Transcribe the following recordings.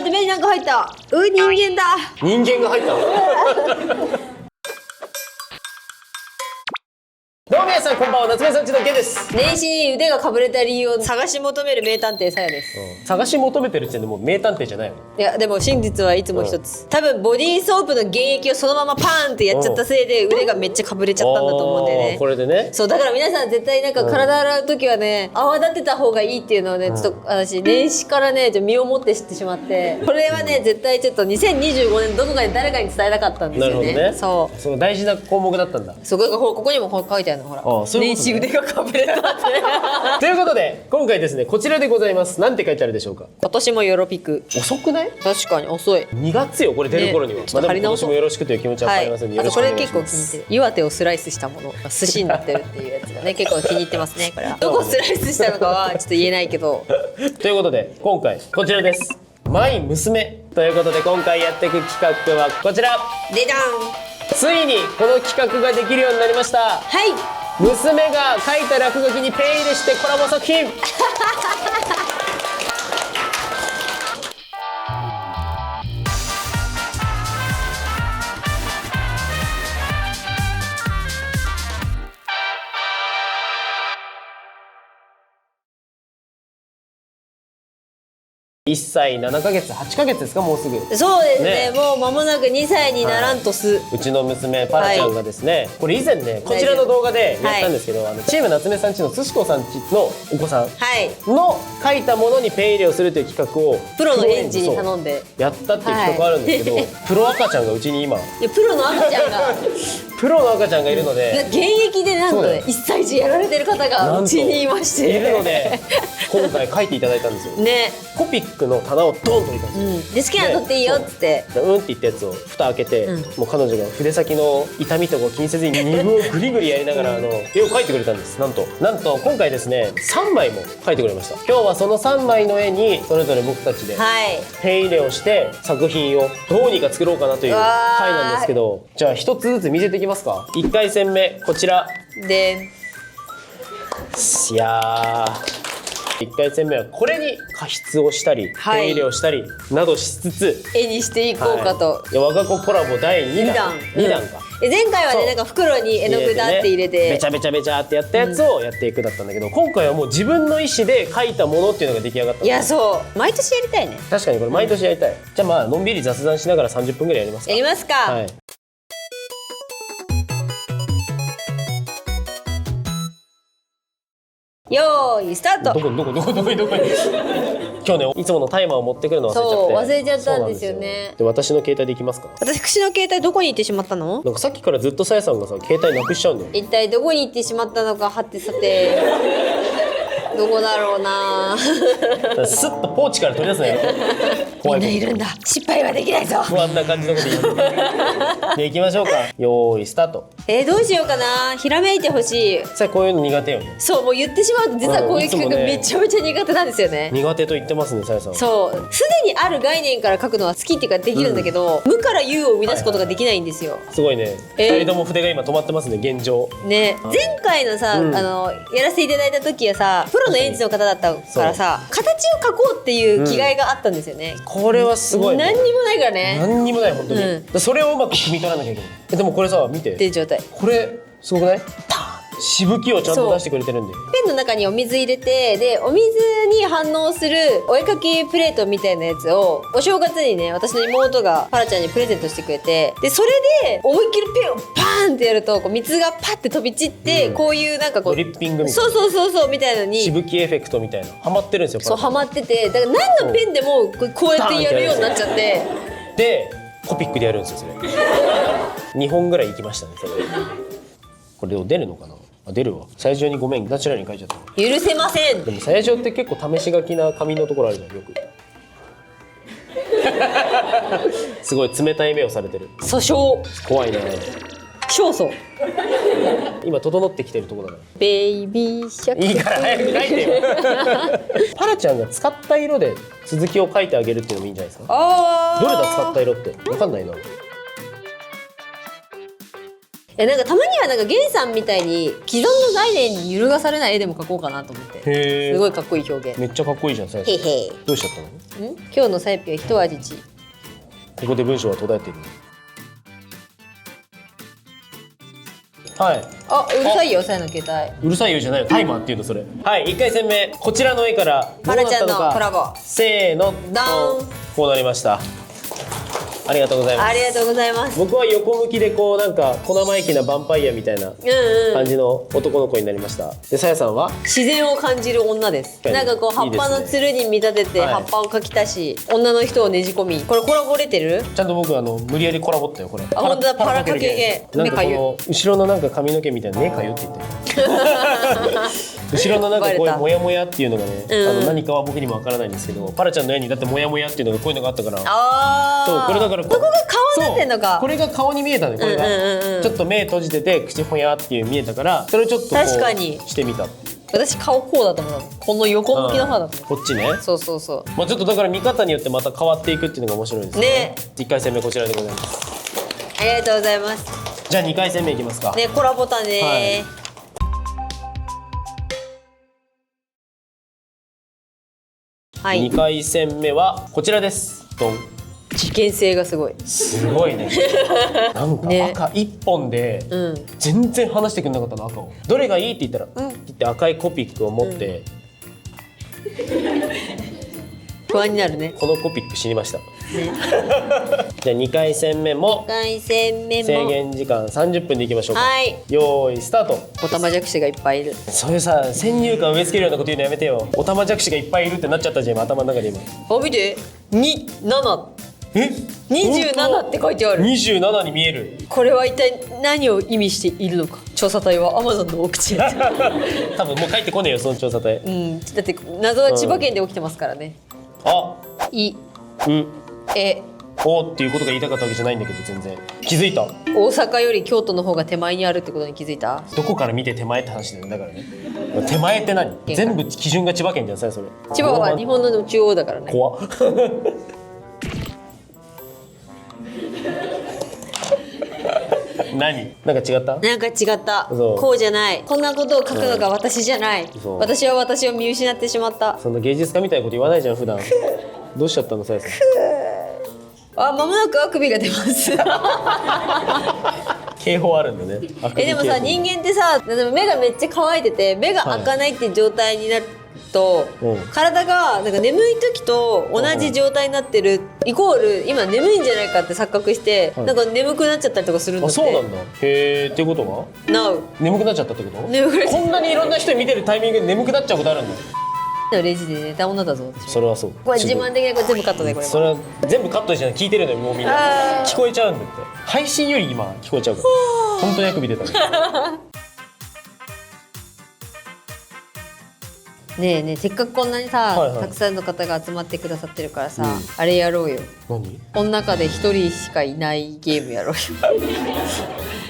待って目になんか入った。人間だ。人間が入ったのどうも皆さんこんばんは、夏目さんちのケンです。年始に腕がかぶれた理由を探し求める名探偵さやです。探し求めてる時点でもう名探偵じゃないの。いやでも真実はいつも一つ、多分ボディーソープの原液をそのままパーンってやっちゃったせいで腕がめっちゃかぶれちゃったんだと思うんだよね。これでね。そうだから皆さん絶対なんか体洗う時はね、泡立てた方がいいっていうのをね、ちょっと私年始からね身をもって知ってしまって、これはね絶対ちょっと2025年どこかで誰かに伝えたかったんですよね。なるほどね。そうその大事な項目だったんだ。そうここにも書いてあるのほら。そういうことね。年始腕がかぶれたってということで今回ですね、こちらでございます。なんて書いてあるでしょうか。今年もよろぴく。遅くない？確かに遅い。2月よこれ出る頃には、ね、ちょっと張り直そう。でも今年もよろしくという気持ちは変わりませんので、はい、あとこれ結構気によろしくお願いします。入ってる。岩手をスライスしたもの寿司になってるっていうやつがね結構気に入ってますね。これはどこをスライスしたのかはちょっと言えないけどということで今回こちらです。マイ娘ということで今回やっていく企画はこちら。でだん。ついにこの企画ができるようになりました。はい、娘が書いた落書きにペン入れしてコラボ作品1歳7ヶ月8ヶ月ですか、もうすぐ。そうですね、ねもう間もなく2歳にならんとす、うちの娘パラちゃんがですね、これ以前ねこちらの動画でやったんですけど、チーム夏目さんちのすしこさんちのお子さんの書いたものにペン入れをするという企画をプロの園児に頼んでやったっていう企画があるんですけど、プロ赤ちゃんがうちに今いやプロの赤ちゃんがプロの赤ちゃんがいるので、現役でなんとね1歳児やられてる方がうちにいましているので今回書いていただいたんですよね。コピックの棚をドンと置いたんですよ、で好きなの取っていいよっつってうんって言ったやつを蓋開けて、もう彼女が筆先の痛みとかを気にせずに2分をグリグリやりながら絵を描いてくれたんです。なんと今回ですね3枚も描いてくれました。今日はその3枚の絵にそれぞれ僕たちでペン入れをして作品をどうにか作ろうかなという回なんですけど、じゃあ一つずつ見せていきますか。1回戦目こちらで、いや1回戦目はこれに加筆をしたり、ペン入れをしたりなどしつつ絵にしていこうかと、我が子コラボ第2弾か。前回はねなんか袋に絵の具だって入れてべちゃべちゃべちゃってやったやつをやっていくだったんだけど、今回はもう自分の意思で描いたものっていうのが出来上がったんです。いやそう毎年やりたいね。確かにこれ毎年やりたい、じゃあまあのんびり雑談しながら30分ぐらいやりますか。やりますか、はい。よーいスタート。どこに今日ねいつものタイマーを持ってくるの忘れちゃって。そう忘れちゃったんですよね。で私の携帯でいきますか。私の携帯どこに行ってしまったの？なんかさっきからずっとさやさんがさ携帯なくしちゃうんだよ。一体どこに行ってしまったのかはてさてどこだろうなスッとポーチから取り出すね。みんないるんだ、失敗はできないぞ。不安な感じのこと言う。で行きましょうか。よーいスタート。どうしようかな。ひらめいてほしい。さあこういうの苦手よね。そうもう言ってしまうと実はこういう企画めちゃめちゃ苦手なんですよね。苦手と言ってますねさやさん。そうすでにある概念から書くのは好きっていうかできるんだけど、無から有を生み出すことができないんですよ。すごいね。2人とも筆が今止まってますね現状。ね、前回のさ、やらせていただいた時はさプロの園児の方だったからさ形を描こうっていう気概があったんですよね。これはすごいね。何にもないからね。何にもない本当に、それをうまく汲み取らなきゃいけない。でもこれさ見てっていう状態。これすごくない？しぶきをちゃんと出してくれてるんで。ペンの中にお水入れて、でお水に反応するお絵かきプレートみたいなやつをお正月にね私の妹がパラちゃんにプレゼントしてくれて、でそれで思いっきりペンをパーンってやるとこう水がパッて飛び散って、こういうなんかこうドリッピングみたいな、そうみたいなのにしぶきエフェクトみたいなハマってるんですよ。そうハマってて、だから何のペンでもこうやってやるようになっちゃって、でコピックでやるんですよそれ。2本ぐらいいきましたねそれ。これ出るのかな。出るわ。最初にごめんナチュラルに書いちゃった。許せません。でも最初って結構試し書きな紙のところあるじゃんよく。すごい冷たい目をされてる。訴訟怖いね。勝訴今整ってきてるところだから。ベイビーシャック。いいから早く書いてよ。パラちゃんが使った色で続きを書いてあげるっていうのもいいんじゃないですか。どれだ使った色って分かんないな。なんかたまにはなんかゲンさんみたいに既存の概念に揺るがされない絵でも描こうかなと思って。へえ。すごいかっこいい表現。めっちゃかっこいいじゃん、さやさん。へへ。どうしちゃったの？今日のサイピは一味違う。ここで文章は途絶えている。はい。あ、うるさいよ、さやの携帯。うるさいよじゃないよ、タイマーっていうのそれ。はい、1回戦目こちらの絵からどうなったのパラちゃんのコラか。ボ。せーの、ダーン。こうなりました。ありがとうございます。ありがとうございます。僕は横向きでこうなんか小生意気なヴァンパイアみたいな感じの男の子になりました。で、さやさんは自然を感じる女です。なんかこう葉っぱのつるに見立ててはい葉っぱを描き足し、女の人をねじ込み。これコラボれてる？ちゃんと僕無理やりコラボったよこれ。あ、本当だ、パラかけ系。なんかこ目かゆ。の後ろのなんか髪の毛みたいな目かゆって言ってる。後ろのなんかこういうモヤモヤっていうのがね、何かは僕にもわからないんですけど、パラちゃんの絵にだってモヤモヤっていうのがこういうのがあったから。ああ。そう、これだからそこが顔になってんのか。これが顔に見えたね。これがちょっと目閉じてて口ほやっていう見えたから、それをちょっとこう確かにしてみた。私顔こうだと思う。この横向きの方だと思う。こっちね。そうそうそう。まあちょっとだから見方によってまた変わっていくっていうのが面白いですね。ね。1回戦目こちらでございます。ありがとうございます。じゃあ2回戦目いきますか。ね、コラボタね。はいはい2回戦目はこちらです。ドン。事件性がすごい。すごいね。なんかね赤一本で全然話してくれなかったの、赤を。どれがいいって言ったら、って言って赤いコピックを持って、不安になるね。このコピック死にました。じゃあ2回戦目も2回戦目も制限時間30分でいきましょうか。はい。よーいスタート。オタマジャクシがいっぱいいる。そういうさ、先入観植え付けるようなこと言うのやめてよ。オタマジャクシがいっぱいいるってなっちゃったじゃん、今頭の中で今。あ、見て。27。え27って書いてある。 27に見える。これは一体何を意味しているのか。調査隊はアマゾンの奥地へ。多分もう帰ってこねえよ、その調査隊。うん。だって謎は千葉県で起きてますからね。あ、い、う、え、おっていうことが言いたかったわけじゃないんだけど、全然気づいた。大阪より京都の方が手前にあるってことに気づいた？どこから見て手前って話だよね。だからね、手前って何？全部基準が千葉県じゃん、それ。千葉は日本の中央だからね。怖っ。何？なんか違った？なんか違った。そうこうじゃない。こんなことを書くのが私じゃない。そう私は私を見失ってしまった。そんな芸術家みたいなこと言わないじゃん普段。どうしちゃったの、さやさん。あ、間もなくあくびが出ます。警報あるんだね。でもさ、人間ってさ、例えば目がめっちゃ乾いてて目が開かないっていう状態になると、体がなんか眠い時と同じ状態になってるイコール今眠いんじゃないかって錯覚して、なんか眠くなっちゃったりとかするんだあ、って。そうなんだ。へー。っていうことは Now 眠くなっちゃったってこと？眠くなっちゃったこんなにいろんな人見てるタイミングで眠くなっちゃうことあるんだ。レジで寝た女だぞ私。それはそう。これ自慢的なこれ全部カットでこれは。それは全部カットじゃない、聞いてるのよもうみんな。あー聞こえちゃうんだって。配信より今聞こえちゃうから。本当にあくび出たね。ねえねえ、せっかくこんなにさ、はいはいたくさんの方が集まってくださってるからさ、うんあれやろうよ。何？この中で一人しかいないゲームやろうよ。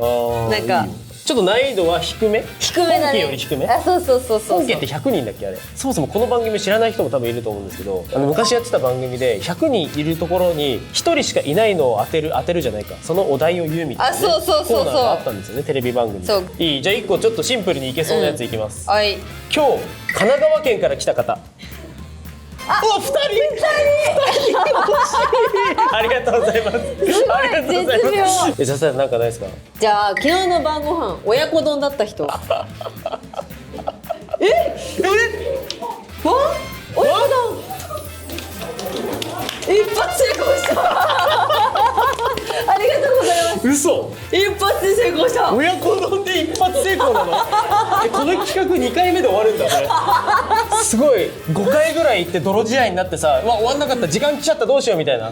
ああ。なんかいいよちょっと難易度は低め？低めだね。本家より低め？あ、そうそうそうそう。本家って100人だっけあれ。そもそもこの番組知らない人も多分いると思うんですけど、昔やってた番組で100人いるところに1人しかいないのを当てるじゃないか、そのお題を言うみたいな、ね、あ、そうそうそうそうコーナーがあったんですよね、テレビ番組で。そういい。じゃあ1個ちょっとシンプルにいけそうなやついきます、はい。今日神奈川県から来た方。あ、2人ありがとうございます。ありがとうございます。絶妙。じゃあさ、なんかないですか？じゃあ昨日の晩ご飯親子丼だった人。え？親子丼。一発成功した。ありがとうございます。嘘。一発で成功した。親子丼で一発成功なの？この企画2回目で終わるんだこれ。すごい。5回ぐらい行って泥仕合になってさ、うわ終わんなかった、時間来ちゃった、どうしようみたいな。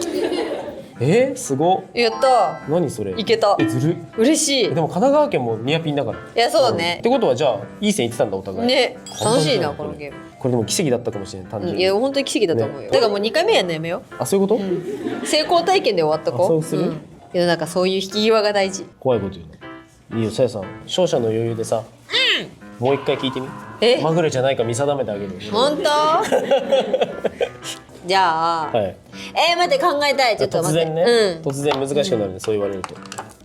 すごっ。やった何それ？いけた。ずる。嬉しい。でも神奈川県もニアピンだから。いや、そうだねってことはじゃあいい線いってたんだお互い。ね、楽しいな簡単じゃんこのゲーム。これでも奇跡だったかもしれない、単純に。いや本当に奇跡だと思うよ。だからもう2回目やんのやめよあ、そういうこと？う。成功体験で終わっとこう。あそうするけどなんかそういう引き際が大事。怖いこと言うの。いいよ、さやさん。勝者の余裕でさ。もう一回聞いてみ。えまぐれじゃないか見定めてあげる。本当？じゃあ、はい。待って考えたい。ちょっと突待って。然ね、うん。突然難しくなるね、そう言われると。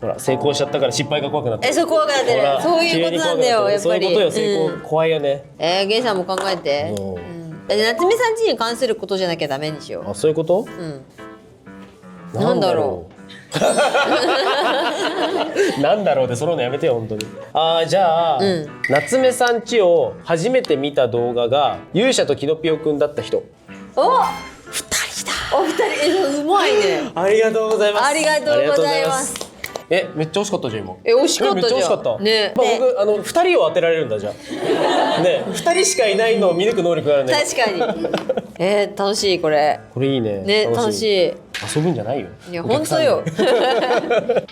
ほら成功しちゃったから失敗が怖くなってる。そう怖くなってる。ほらそういうことなんだよやっぱり。そういうことよ、成功、うん怖いよね。ゲイさんも考えて。うんだって夏目さん家に関することじゃなきゃダメにしよあ、そういうこと？なんだろなんだろうで揃うのやめてよ本当に。じゃあ、夏目さん家を初めて見た動画が勇者とキノピオくんだった人。う。お、二人だ。お二人、うまいね。ありがとうございます。ありがとうございます。めっちゃ惜しかったじゃん今。惜しかったじゃん。めっちゃ惜しかった。ね。まあ僕2人を当てられるんだじゃあ。ね、2人しかいないのを見抜く能力があるね。確かに。楽しいこれ。これいいね。ね、楽しい。遊ぶんじゃないよ。いや本当よ。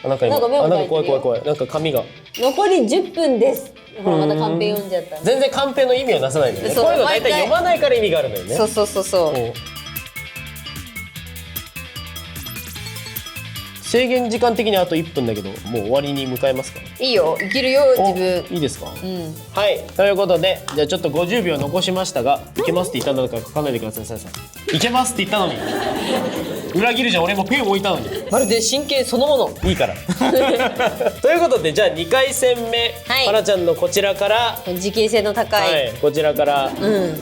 なんか今、なんか怖い怖い怖い。なんか紙が。残り10分です。ほらまたカンペ読んじゃった。全然カンペの意味をなさないんだよね。こういうの大体読まないから意味があるんだよね。そうそうそうそう。制限時間的にあと1分だけど、もう終わりに向かえますか？いいよ、いけるよ自分。いいですか？はい、ということで、じゃあちょっと50秒残しましたが、いけますって言ったのか書かないでください、さやさん。いけますって言ったのに裏切るじゃん、俺もペン置いたのに。まるで真剣そのもの。いいからということで、じゃあ2回戦目、はらちゃんのこちらから、持久性の高い、こちらから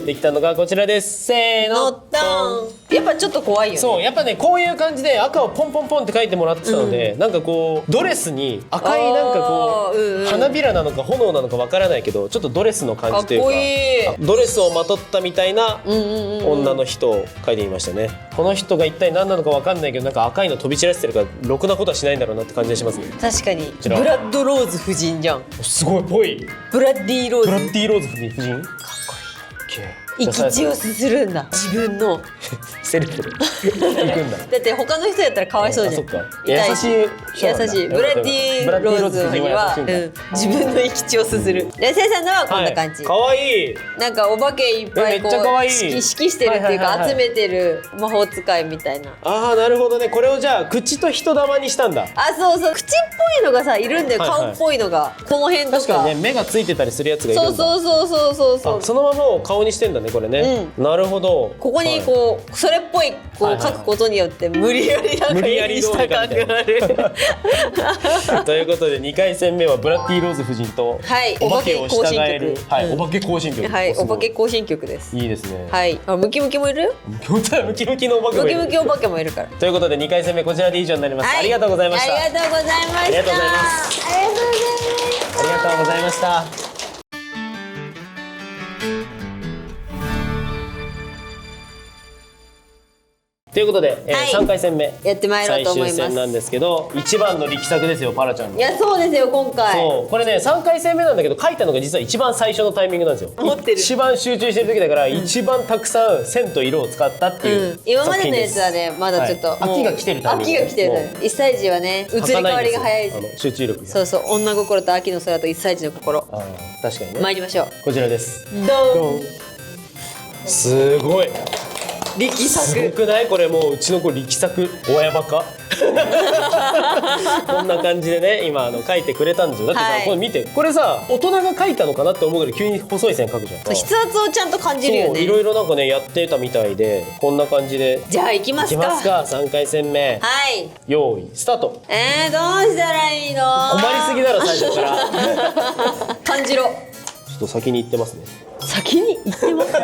できたのがこちらです。せーの、ドン。やっぱちょっと怖いよね。そう、やっぱね、こういう感じで赤をポンポンポンって書いてもらってたので、なんかこうドレスに赤いなんかこう花びらなのか炎なのかわからないけど、ちょっとドレスの感じというか、かっこいい。ドレスをまとったみたいな女の人を書いてみましたね。この人が一体何なのかわかんないけど、なんか赤いの飛び散らしてるからろくなことはしないんだろうなって感じがしますね。確かに。ちらブラッドローズ夫人じゃん。すごいぽい。ブラッディーローズ。ブラッディーローズ夫人。かっこいい。生き血をすするんだ、自分のセルフで行くんだ。だって他の人やったらかわいそうじゃん。優しい優しい。ブラッディーローズには自分の生き血をすする。で、せいさんのはこんな感じ。かわいい。なんかお化けいっぱいこう指揮してるっていうか集めてる魔法使いみたいな。ああ、なるほどね。これをじゃあ口と人玉にしたんだ。あ、そうそう。口っぽいのがさいるんだよ。顔っぽいのがこの辺とか。確かにね、目がついてたりするやつがいるんだ。そう。そのままを顔にしてんだね、これね。なるほど。ここにこうそれっぽいこう書くことによって無理やりなんか絵にした感がある。ということで2回戦目はブラッディーローズ夫人とお化けを従える、お化け行進曲。はい、お化け行進曲です。いいですね。はい。あ、ムキムキもいる？ムキムキのお化けもいる。ムキムキお化けもいるから。ということで2回戦目こちらで以上になります。ありがとうございました。ありがとうございました。ありがとうございます。ありがとうございました。ありがとうございました。ということで、3回戦目やってまいろうと思います。最終戦なんですけど、一番の力作ですよ、パラちゃんの。いや、そうですよ今回。そうこれね3回戦目なんだけど、書いたのが実は一番最初のタイミングなんですよ。持ってる一番集中してる時だから、一番たくさん線と色を使ったっていう今までのやつはね、まだちょっと秋が来てるタイミング。秋が来てる。1歳児はね、移り変わりが早い。集中力が。そうそう、女心と秋の空と1歳児の心。確かにね。参りましょう。こちらです。ドン。すごい力作。すごくない？これもううちの子力作親バカこんな感じでね、今書いてくれたんですよ。だってさ、これ見て、これさ大人が書いたのかなって思うぐらい急に細い線書くじゃん。筆圧をちゃんと感じるよね。いろいろなんかねやってたみたいで、こんな感じで。じゃあ行きますか。3回戦目。はい。用意スタート。どうしたらいいの？困りすぎだろ最初から感じろ。ちょっと先に行ってますね。先に行ってます。さ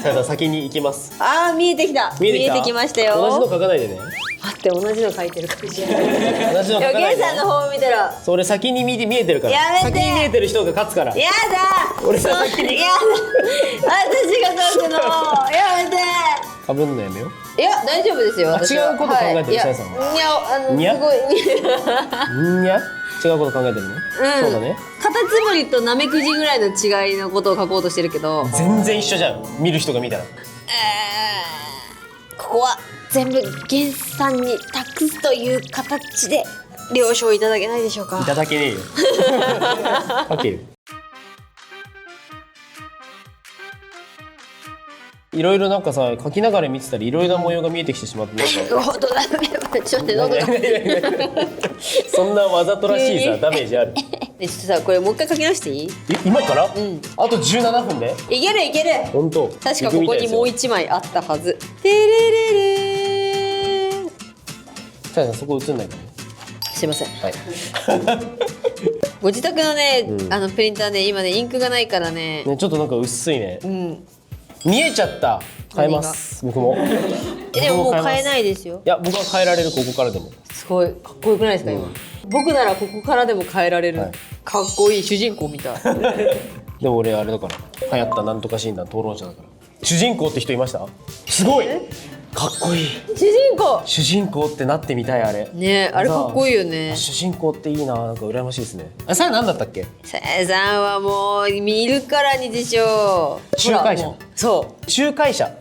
やさん先に行きます。ああ、見えてきた。見えてきましたよ。同じの書かないでね。待って、同じの書いてるかもしれない。同じの書かないで。ゲイさんの方を見たら。それ先に見えてるから。やめて。先に見えてる人が勝つから。やだ。俺が先に。やだ。私が書くの。やめて。かぶんのやめよう。いや、大丈夫ですよ。違うこと考えてる、さやさんは。にゃ、すごい。にゃ、違うこと考えてるの？そうだね。カタツムリとナメクジぐらいの違いのことを書こうとしてるけど。全然一緒じゃん。見る人が見たら。ここは全部ゲンさんに託すという形で了承いただけないでしょうか。いただけねえよ。書ける。いろいろなんかさ、書きながら見てたらいろいろな模様が見えてきてしまって、本当だ。ちょっと喉が。そんなわざとらしいさダメージある。ちょっとさ、これもう一回書き直していい？今から？あと17分で？いけるいける。本当。確かここにもう一枚あったはず。てれれれー。さやさんそこ映んないからね。すいません。はい。ご自宅のね、うんプリンターね今ねインクがないからね。ね、ちょっとなんか薄いね。うん。見えちゃった。変えます。僕も。でももう買えい。ないですよ。いや、僕は変えられる、ここからでも。すごいかっこよくないですか今。僕ならここからでも変えられる。はいかっこいい主人公みたい。でも俺あれだから、流行ったなんとか診断討論者だから。主人公って人いました？すごい。かっこいい。主人公。主人公ってなってみたいあれ。ねあれかっこいいよね。主人公っていいな、なんか羨ましいですね。あ、それ何だったっけ？さやさんはもう見るからにでしょう。仲介者ほらもうそ仲介者。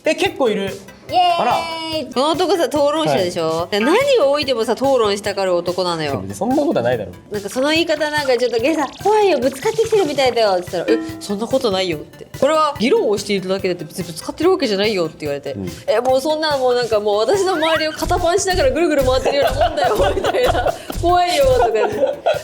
結構いる。う。イエあらーイ。この男さ討論者でしょ、何を置いてもさ討論したがる男なのよ。そんなことはないだろ。なんかその言い方なんかちょっとゲイさん怖いよぶつかってきてるみたいだよって言ったらそんなことないよってこれは議論をしているだけで別にぶつかってるわけじゃないよって言われて、もうそんなのもうなんかもう私の周りを肩パンしながらぐるぐる回ってるようなもんだよみたいな怖いよとか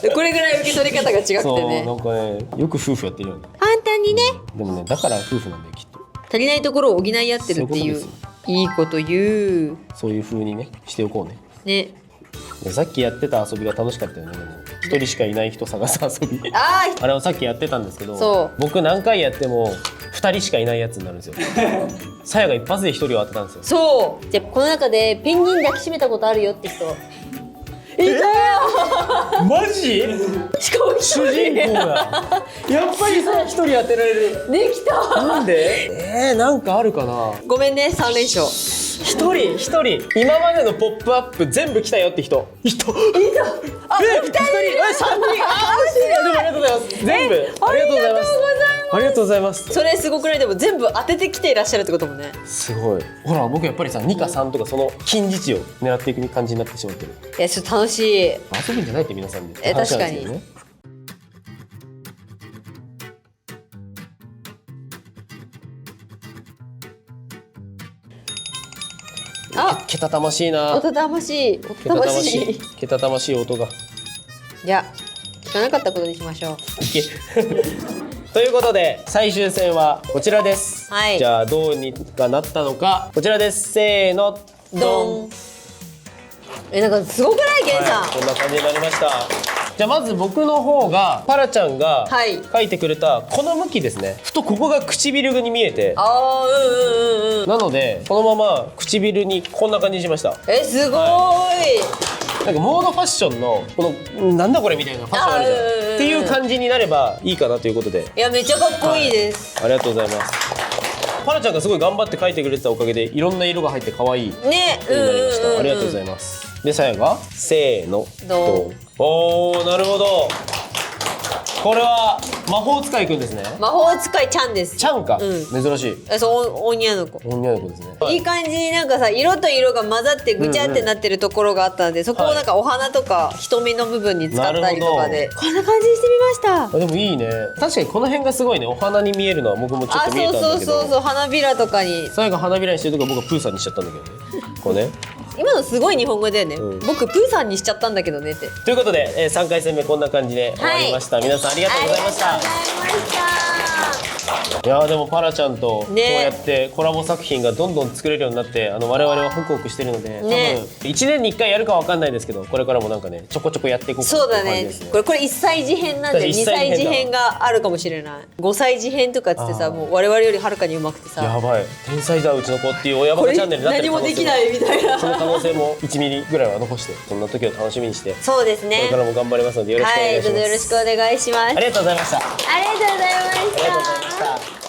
でこれぐらい受け取り方が違くてそう、ねなんかね、よく夫婦やってるよね。簡単にねでもね、だから夫婦なんだよ、きっと。足りないところを補い合ってるっていうそういうこといいこと言うそういう風にね、しておこうね。ね。でさっきやってた遊びが楽しかったよね。でも一人しかいない人探す遊び。ああれをさっきやってたんですけど、そう僕何回やっても2人しかいないやつになるんですよ。さやが一発で1人を当てたんですよ。そうじゃあこの中でペンギン抱きしめたことあるよって人いたよマジ？しかも一人主人公だ。やっぱりさ、1人当てられる。できたなんで？なんかあるかな。ごめんね3連勝一人今までのポップアップ全部来たよって人。あ、2人3人。あ、嬉しい。でもありがとうございます。全部。ありがとうございます。ありがとうございます。それすごくない？でも全部当ててきていらっしゃるってこともね。すごい。ほら、僕やっぱりさ、2か3とかその近似値を狙っていく感じになってしまってる。いやちょっと楽しい。遊ぶんじゃないって皆さんで。確かに話なんですけどね。あ、けたたましいな。音魂しい。音けたたま魂しい。しい。けたたましい音が。じゃあ聞かなかったことにしましょう。いけ。ということで最終戦はこちらです。はいじゃあどうにかなったのかこちらです。せーの。ドン。なんかすごくないゲンさん、はい、こんな感じになりました。じゃあまず僕の方がパラちゃんがはい描いてくれたこの向きですね。ふとここが唇に見えて、あーうん。なのでこのまま唇にこんな感じにしました。すごーい、なんかモードファッションのこのなんだこれみたいなファッションあるじゃんっていう感じになればいいかなということで、いやめっちゃかっこいいです、ありがとうございます。パラちゃんがすごい頑張って描いてくれてたおかげでいろんな色が入って可愛い色にね。なりました。ありがとうございます。でさやがせーのドン。おー、なるほど。これは魔法使いくんですね。魔法使いちゃんです。ちゃんか、うん珍しいそう女の子。女の子ですね。いい感じになんかさ色と色が混ざってぐちゃってなってるところがあったので、そこをなんかお花とか瞳の部分に使ったりとかでこんな感じにしてみました。あでもいいね。確かにこの辺がすごいね、お花に見えるのは僕もちょっあ、と見えたんだけど、そう花びらとかに。さやが花びらにしてるとこ僕はプーさんにしちゃったんだけどね。こうね。今のすごい日本語だよね、うん僕プーさんにしちゃったんだけどねって。ということで、3回戦目こんな感じで終わりました。皆さんありがとうございました。ありがとうございました。いやーでもパラちゃんとこうねやってコラボ作品がどんどん作れるようになって我々はホクホクしてるので、ね多分1年に1回やるかわかんないですけど、これからもなんかねちょこちょこやっていこうかなそうだねっていう感じですね。これ1歳児編なんで2確かに1歳歳児児編編があるかもしれない。5歳児編とかっつってさ、あーもう我々よりはるかに上手くてさ、やばい、天才だうちの子っていう親バこれカチャンネルになって何る可能性もできないみたいなその可能性も1ミリぐらいは残して、そんな時を楽しみにしてこそうですね。れからも頑張りますのでよろしくお願いします。はい、どうぞよろしくお願いします。ありがとうございました。ありがとうございましありがとうございまた。した。